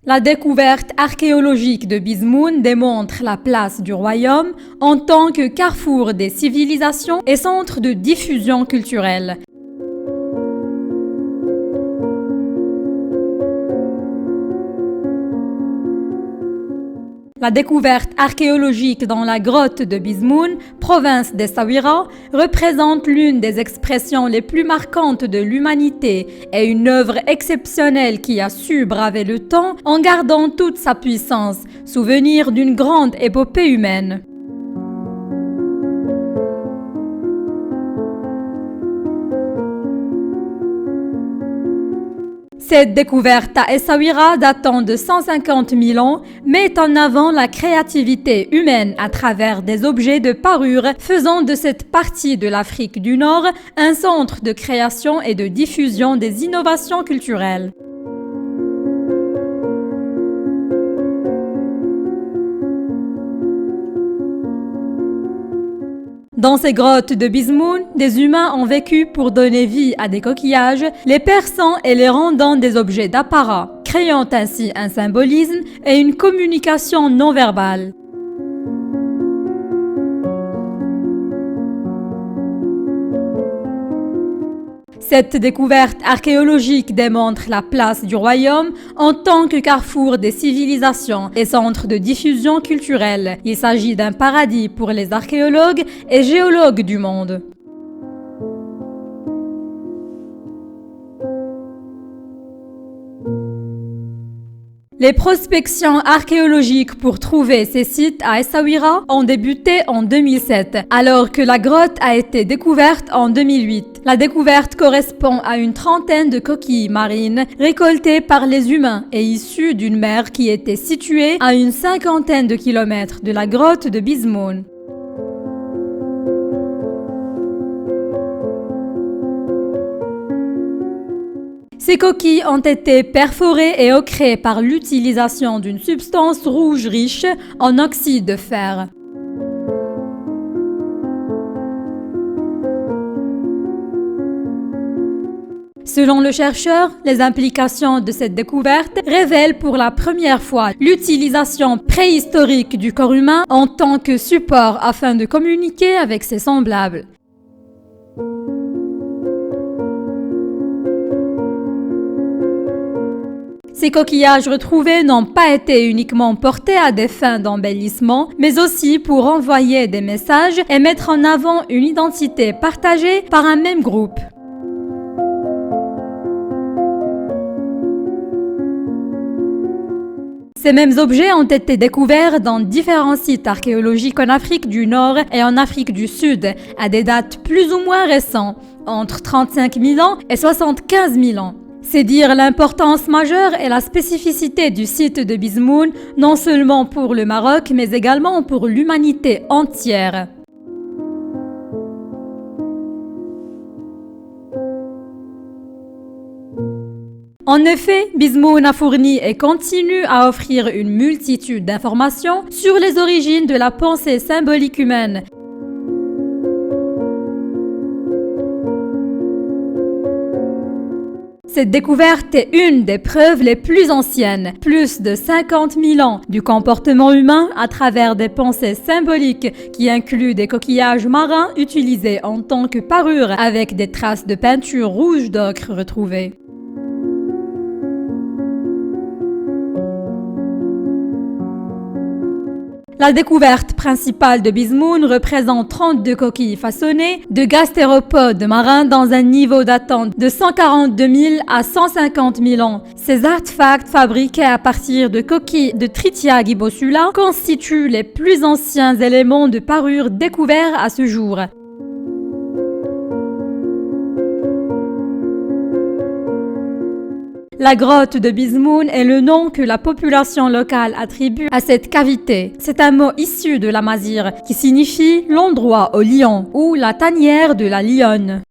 La découverte archéologique de Bizmoun démontre la place du royaume en tant que carrefour des civilisations et centre de diffusion culturelle. La découverte archéologique dans la grotte de Bizmoun, province d'Essaouira, représente l'une des expressions les plus marquantes de l'humanité et une œuvre exceptionnelle qui a su braver le temps en gardant toute sa puissance, souvenir d'une grande épopée humaine. Cette découverte à Essaouira datant de 150 000 ans met en avant la créativité humaine à travers des objets de parure, faisant de cette partie de l'Afrique du Nord un centre de création et de diffusion des innovations culturelles. Dans ces grottes de Bizmoun, des humains ont vécu pour donner vie à des coquillages, les perçant et les rendant des objets d'apparat, créant ainsi un symbolisme et une communication non verbale. Cette découverte archéologique démontre la place du royaume en tant que carrefour des civilisations et centre de diffusion culturelle. Il s'agit d'un paradis pour les archéologues et géologues du monde. Les prospections archéologiques pour trouver ces sites à Essaouira ont débuté en 2007, alors que la grotte a été découverte en 2008. La découverte correspond à une trentaine de coquilles marines récoltées par les humains et issues d'une mer qui était située à une cinquantaine de kilomètres de la grotte de Bizmoun. Ces coquilles ont été perforées et ocrées par l'utilisation d'une substance rouge riche en oxyde de fer. Selon le chercheur, les implications de cette découverte révèlent pour la première fois l'utilisation préhistorique du corps humain en tant que support afin de communiquer avec ses semblables. Ces coquillages retrouvés n'ont pas été uniquement portés à des fins d'embellissement, mais aussi pour envoyer des messages et mettre en avant une identité partagée par un même groupe. Ces mêmes objets ont été découverts dans différents sites archéologiques en Afrique du Nord et en Afrique du Sud, à des dates plus ou moins récentes, entre 35 000 ans et 75 000 ans. C'est dire l'importance majeure et la spécificité du site de Bizmoun, non seulement pour le Maroc, mais également pour l'humanité entière. En effet, Bizmoun a fourni et continue à offrir une multitude d'informations sur les origines de la pensée symbolique humaine. Cette découverte est une des preuves les plus anciennes, plus de 50 000 ans, du comportement humain à travers des pensées symboliques qui incluent des coquillages marins utilisés en tant que parure avec des traces de peinture rouge d'ocre retrouvées. La découverte principale de Bizmoun représente 32 coquilles façonnées de gastéropodes marins dans un niveau datant de 142 000 à 150 000 ans. Ces artefacts fabriqués à partir de coquilles de Tritia gibosula constituent les plus anciens éléments de parure découverts à ce jour. La grotte de Bizmoun est le nom que la population locale attribue à cette cavité. C'est un mot issu de l'amazigh qui signifie l'endroit au lion ou la tanière de la lionne.